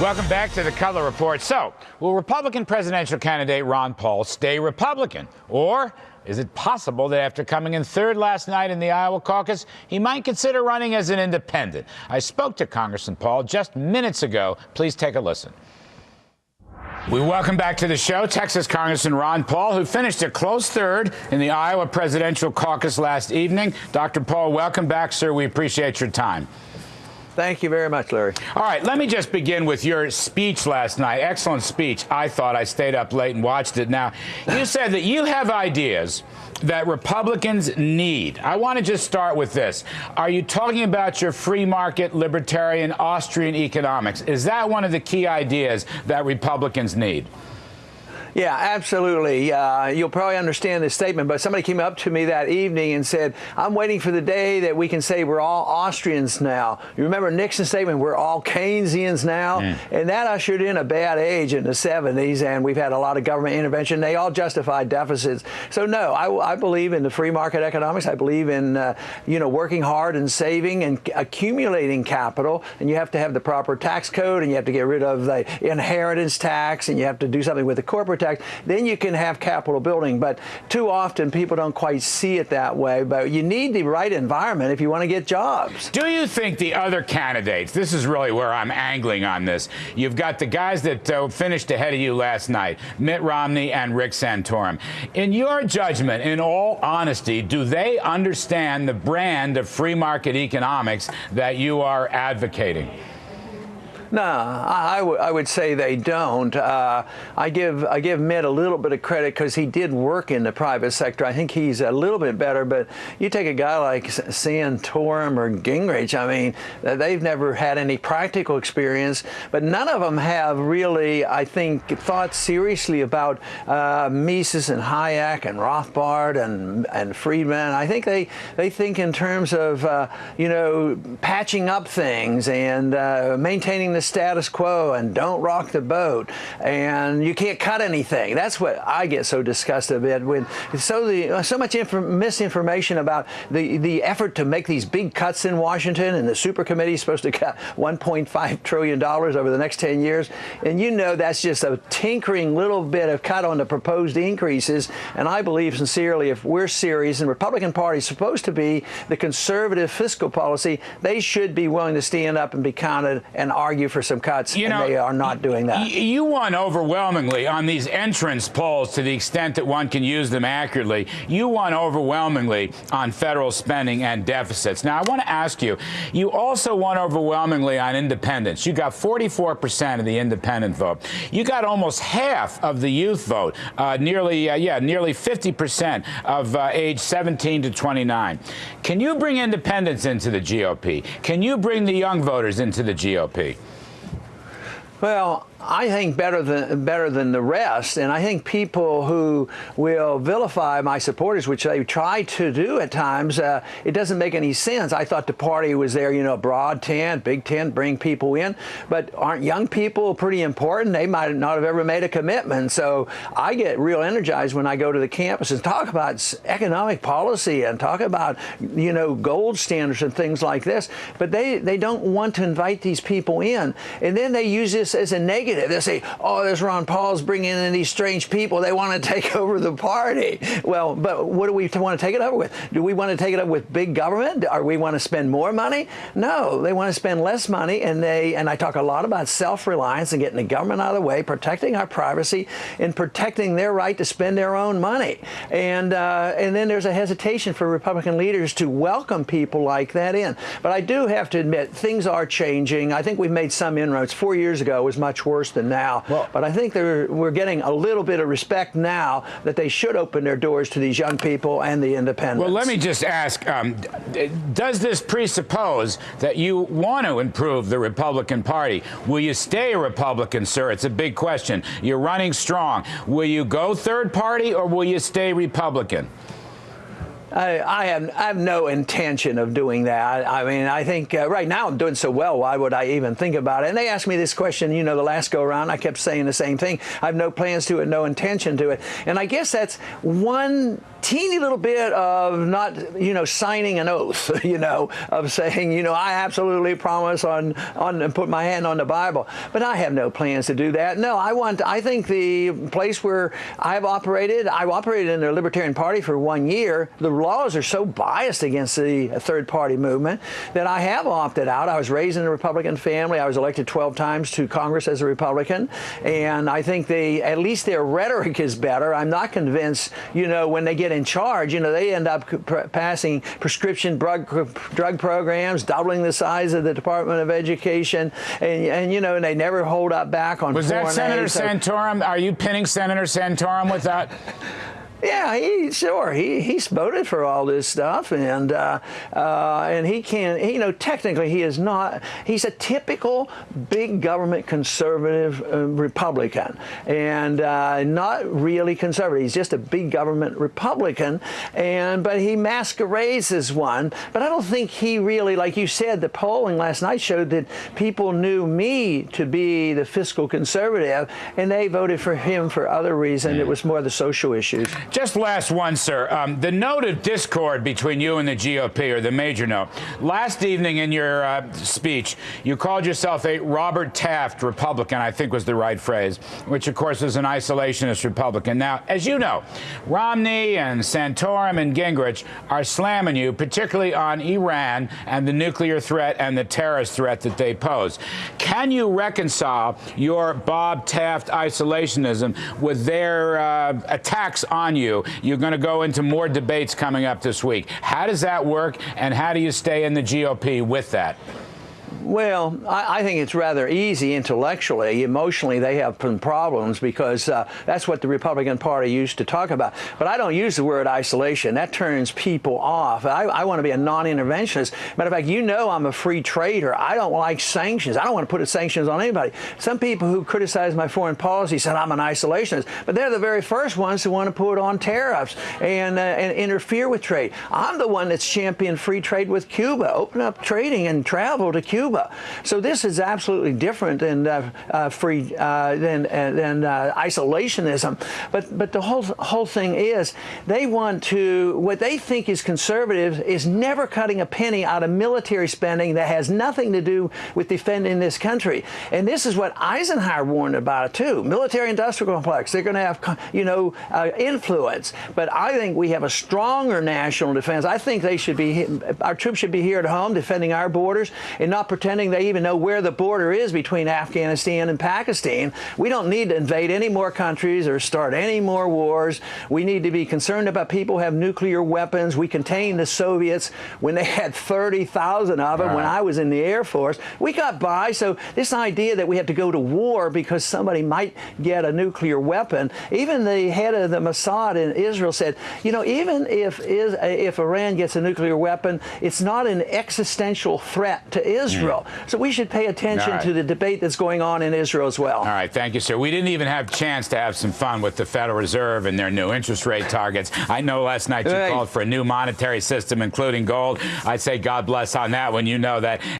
Welcome back to the Kudlow Report. So, will Republican presidential candidate Ron Paul stay Republican? Or is it possible that after coming in third last night in the Iowa caucus, he might consider running as an independent? I spoke to Congressman Paul just minutes ago. Please take a listen. We welcome back to the show Texas Congressman Ron Paul, who finished a close third in the Iowa presidential caucus last evening. Dr. Paul, welcome back, sir. We appreciate your time. Thank you very much, Larry. All right, let me just begin with your speech last night. Excellent speech. I thought. I stayed up late and watched it. Now, you said that you have ideas that Republicans need. I want to just start with this. Are you talking about your free market, libertarian, Austrian economics? Is that one of the key ideas that Republicans need? Yeah, absolutely. You'll probably understand this statement, but somebody came up to me that evening and said, I'm waiting for the day that we can say we're all Austrians now. You remember Nixon's statement, we're all Keynesians now? And that ushered in a bad age in the 70s, and we've had a lot of government intervention. They all justified deficits. So, no, I believe in the free market economics. I believe in, working hard and saving and accumulating capital. And you have to have the proper tax code, and you have to get rid of the inheritance tax, and you have to do something with the corporate tax. Then you can have capital building. But too often people don't quite see it that way. But you need the right environment if you want to get jobs. Do you think the other candidates, this is really where I'm angling on this, you've got the guys that finished ahead of you last night, Mitt Romney and Rick Santorum. In your judgment, in all honesty, do they understand the brand of free market economics that you are advocating? No, I would say they don't. I give Mitt a little bit of credit because he did work in the private sector. I think he's a little bit better. But you take a guy like Santorum or Gingrich, I mean, they've never had any practical experience. But none of them have really, I think, thought seriously about Mises and Hayek and Rothbard and Friedman. I think they think in terms of, patching up things and maintaining the status quo and don't rock the boat, and you can't cut anything. That's what I get so disgusted with. So much misinformation about the effort to make these big cuts in Washington, and the super committee is supposed to cut $1.5 trillion over the next 10 years. And that's just a tinkering little bit of cut on the proposed increases. And I believe sincerely, if we're serious, and the Republican Party is supposed to be the conservative fiscal policy, they should be willing to stand up and be counted and argue for some cuts, and they are not doing that. You won overwhelmingly on these entrance polls to the extent that one can use them accurately. You won overwhelmingly on federal spending and deficits. Now, I want to ask you, you also won overwhelmingly on independents. You got 44% of the independent vote. You got almost half of the youth vote, nearly 50% of age 17 to 29. Can you bring independents into the GOP? Can you bring the young voters into the GOP? Well, I think better than the rest, and I think people who will vilify my supporters, which they try to do at times, it doesn't make any sense. I thought the party was there, broad tent, big tent, bring people in, but aren't young people pretty important? They might not have ever made a commitment. So I get real energized when I go to the campus and talk about economic policy and talk about, gold standards and things like this, but they don't want to invite these people in, and then they use this as a negative. They say, oh, there's Ron Paul's bringing in these strange people. They want to take over the party. Well, but what do we want to take it over with? Do we want to take it up with big government? Or we want to spend more money? No, they want to spend less money. And I talk a lot about self-reliance and getting the government out of the way, protecting our privacy, and protecting their right to spend their own money. And then there's a hesitation for Republican leaders to welcome people like that in. But I do have to admit, things are changing. I think we've made some inroads. 4 years ago was much worse than now. Well, but I think we're getting a little bit of respect now that they should open their doors to these young people and the independents. Well, let me just ask, does this presuppose that you want to improve the Republican Party? Will you stay a Republican, sir? It's a big question. You're running strong. Will you go third party, or will you stay Republican? I have no intention of doing that. I mean, I think right now I'm doing so well. Why would I even think about it? And they asked me this question, the last go around. I kept saying the same thing. I have no plans to it, no intention to it. And I guess that's one teeny little bit of not, signing an oath, of saying, I absolutely promise on put my hand on the Bible. But I have no plans to do that. No, I think the place where I've operated in the Libertarian Party for 1 year. The laws are so biased against the third party movement that I have opted out. I was raised in a Republican family. I was elected 12 times to Congress as a Republican. And I think at least their rhetoric is better. I'm not convinced, when they get in charge, they end up passing prescription drug programs, doubling the size of the Department of Education, and they never hold up back on foreign aid. Was that Senator Santorum? Are you pinning Senator Santorum with that? Yeah, he's voted for all this stuff, and he can't. Technically, he is not. He's a typical big government conservative Republican, and not really conservative. He's just a big government Republican, but he masquerades as one. But I don't think he really, like you said, the polling last night showed that people knew me to be the fiscal conservative, and they voted for him for other reasons. It was more the social issues. Just last one, sir. The note of discord between you and the GOP, or the major note. Last evening in your speech, you called yourself a Robert Taft Republican, I think was the right phrase, which, of course, is an isolationist Republican. Now, as you know, Romney and Santorum and Gingrich are slamming you, particularly on Iran and the nuclear threat and the terrorist threat that they pose. Can you reconcile your Bob Taft isolationism with their attacks on you? You're going to go into more debates coming up this week. How does that work, and how do you stay in the GOP with that? Well, I think it's rather easy intellectually. Emotionally, they have some problems because that's what the Republican Party used to talk about. But I don't use the word isolation. That turns people off. I want to be a non-interventionist. Matter of fact, I'm a free trader. I don't like sanctions. I don't want to put sanctions on anybody. Some people who criticize my foreign policy said I'm an isolationist, but they're the very first ones who want to put on tariffs and interfere with trade. I'm the one that's championed free trade with Cuba, open up trading and travel to Cuba. So this is absolutely different than isolationism. But the whole thing is they want to, what they think is conservative is never cutting a penny out of military spending that has nothing to do with defending this country. And this is what Eisenhower warned about too. Military-industrial complex. They're going to have influence. But I think we have a stronger national defense. I think our troops should be here at home defending our borders and not pretending they even know where the border is between Afghanistan and Pakistan. We don't need to invade any more countries or start any more wars. We need to be concerned about people who have nuclear weapons. We contained the Soviets when they had 30,000 of them. When I was in the Air Force, we got by. So this idea that we have to go to war because somebody might get a nuclear weapon, even the head of the Mossad in Israel said, even if Iran gets a nuclear weapon, it's not an existential threat to Israel. So we should pay attention to the debate that's going on in Israel as well. All right. Thank you, sir. We didn't even have a chance to have some fun with the Federal Reserve and their new interest rate targets. I know last night you called for a new monetary system, including gold. I'd say God bless on that one. You know that.